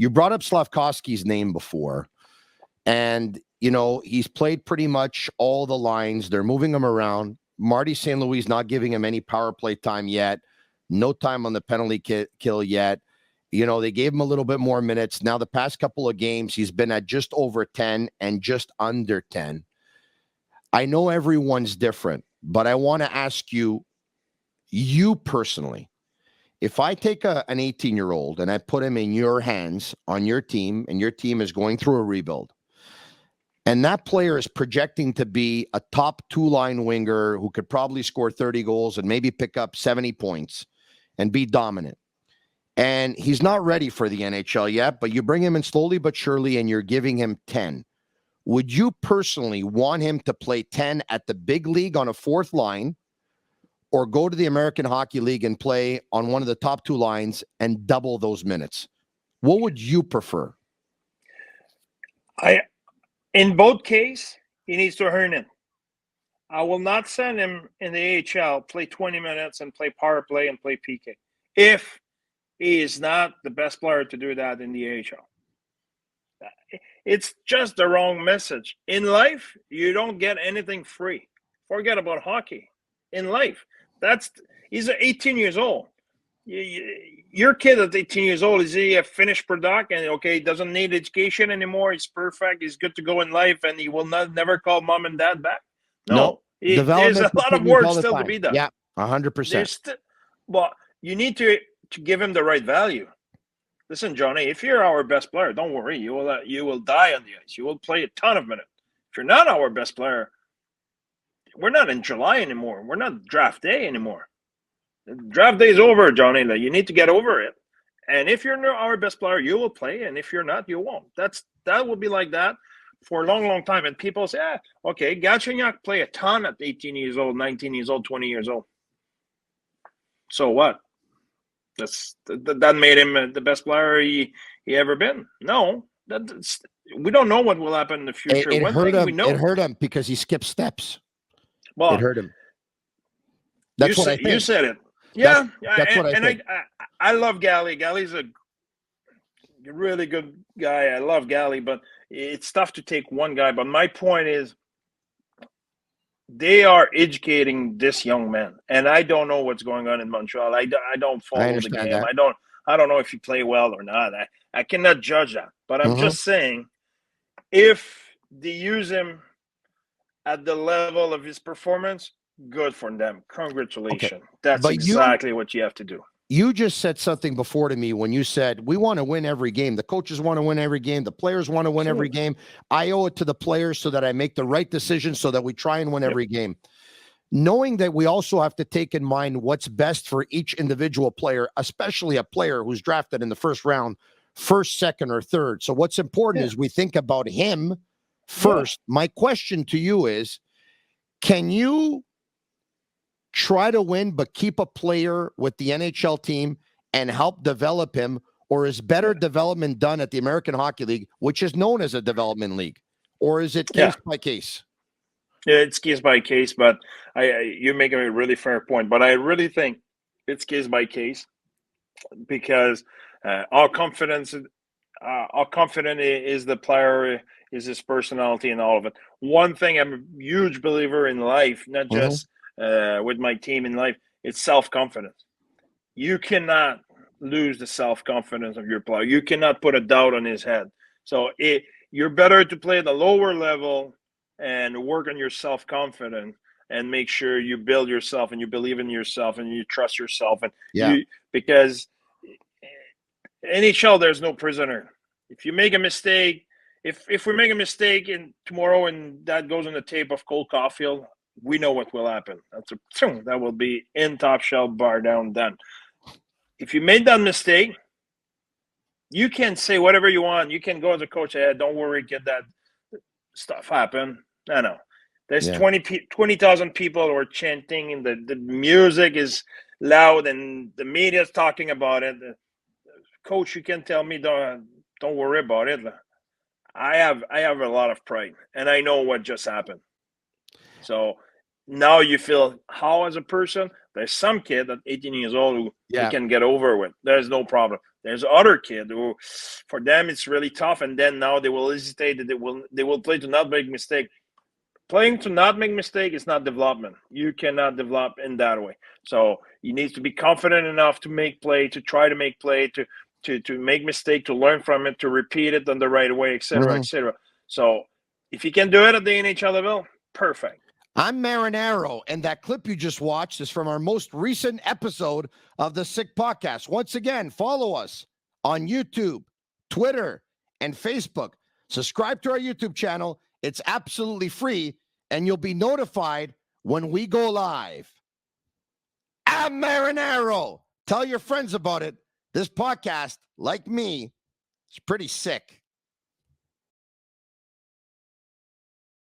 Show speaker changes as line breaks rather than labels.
You brought up Slafkovsky's name before, and, he's played pretty much all the lines. They're moving him around. Marty St. Louis not giving him any power play time yet. No time on the penalty kill yet. They gave him a little bit more minutes. Now, the past couple of games, he's been at just over 10 and just under 10. I know everyone's different, but I want to ask you personally, if I take an 18-year-old and I put him in your hands on your team, and your team is going through a rebuild, and that player is projecting to be a top two-line winger who could probably score 30 goals and maybe pick up 70 points and be dominant, and he's not ready for the NHL yet, but you bring him in slowly but surely and you're giving him 10. Would you personally want him to play 10 at the big league on a fourth line, or go to the American Hockey League and play on one of the top two lines and double those minutes? What would you prefer?
In both cases, he needs to earn it. I will not send him in the AHL, play 20 minutes and play power play and play PK, if he is not the best player to do that in the AHL. It's just the wrong message. In life, you don't get anything free. Forget about hockey. In life, he's 18 years old. Your kid at 18 years old, is he a finished product and he doesn't need education anymore? He's perfect. He's good to go in life, and he will never call mom and dad back. No. There's a lot of work still to be done.
Yeah, 100%.
Well, you need to give him the right value. Listen, Johnny, if you're our best player, don't worry. You will die on the ice. You will play a ton of minutes. If you're not our best player, we're not in July anymore. We're not draft day anymore. Draft day is over, Johnny. You need to get over it. And if you're not our best player, you will play. And if you're not, you won't. That will be like that for a long, long time. And people say, Galchenyuk play a ton at 18 years old, 19 years old, 20 years old. So what? That made him the best player he ever been. No, we don't know what will happen in the future.
It hurt him because he skipped steps.
Well,
it hurt him. That's what I think.
You said it. Yeah,
that's what I think.
I love Gally. Gally's a really good guy. I love Gally, but it's tough to take one guy. But my point is, they are educating this young man, and I don't know what's going on in Montreal. I don't follow the game. That. I don't know if you play well or not. I cannot judge that. But I'm just saying, if they use him at the level of his performance, good for them. Congratulations. Okay. That's exactly what you have to do.
You just said something before to me when you said, we want to win every game. The coaches want to win every game. The players want to win every game. I owe it to the players so that I make the right decision so that we try and win every game. Knowing that we also have to take in mind what's best for each individual player, especially a player who's drafted in the first round, first, second, or third. So what's important is we think about him first. My question to you is, can you try to win but keep a player with the NHL team and help develop him, or is better development done at the American Hockey League, which is known as a development league, or is it case by case?
Yeah, it's case by case, but you're making a really fair point. But I really think it's case by case because how confident is the player, is his personality and all of it. One thing I'm a huge believer in life, not just with my team in life, it's self-confidence. You cannot lose the self-confidence of your player. You cannot put a doubt on his head. So you're better to play at the lower level and work on your self-confidence and make sure you build yourself and you believe in yourself and you trust yourself. And because NHL, there's no prisoner. If you make a mistake, if we make a mistake tomorrow and that goes on the tape of Cole Caulfield, we know what will happen. That will be in top shelf, bar down, done. If you made that mistake, you can say whatever you want. You can go as a coach, don't worry, get that stuff happen. No. There's 20,000 people who are chanting, and the music is loud, and the media is talking about it. Coach, you can tell me don't worry about it. I have a lot of pride, and I know what just happened. So now you feel how as a person There's some kid at 18 years old who
Yeah.
they can get over with. There's no problem. There's other kid who, for them, it's really tough, and then now they will hesitate. That they will play to not make mistake. Playing to not make mistake is not development. You cannot develop in that way. So you need to be confident enough to make play, to try to make play, to make mistake, to learn from it, to repeat it in the right way, etc., etc. So if you can do it at the NHL level, perfect.
I'm Marinaro, and that clip you just watched is from our most recent episode of the Sick Podcast. Once again, follow us on YouTube, Twitter, and Facebook. Subscribe to our YouTube channel. It's absolutely free, and you'll be notified when we go live. I'm Marinaro. Tell your friends about it. This podcast, like me, is pretty sick.